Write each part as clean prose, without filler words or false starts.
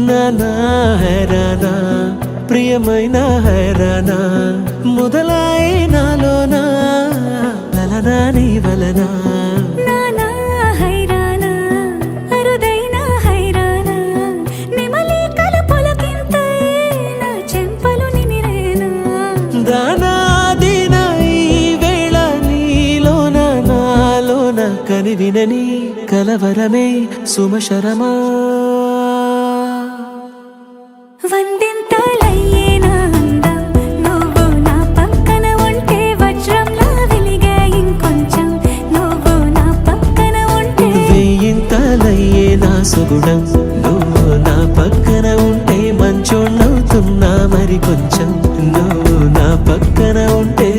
నానా హైరానా ప్రియమైన హైరానా మొదలాయి నాలోనా లలనా నీ వలనా నానా హైరానా అరుదైన హైరానా నిమలి కలుపులకింతై నా చెంపలు నిమిరేనా దానా దినా ఈ వేళ నీలోన నాలోన కనివినని కలవరమే సుమశరమా వందింతలయ్యేనా అందం నువ్వు నా పక్కన ఉంటే వజ్రంలా వెలిగే ఇంకొంచెం నువ్వు నా పక్కన ఉంటే వెయ్యింతలయ్యే నా సుగుణం నువ్వు నా పక్కన ఉంటే మంచోణ్ణవుతున్నా మరి కొంచెం నువ్వు నా పక్కన ఉంటే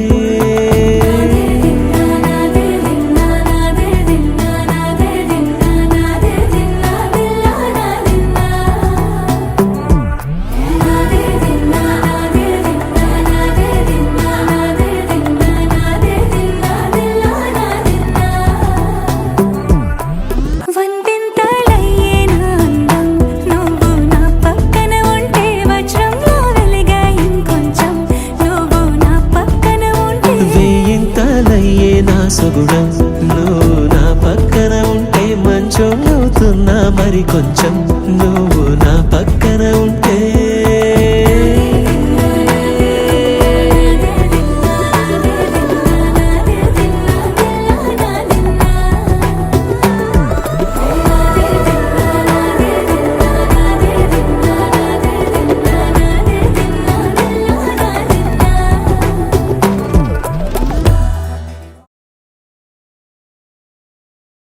సుగుణం నువ్వు నా పక్కన ఉంటే మంచోణ్ణవుతున్నా మరి కొంచెం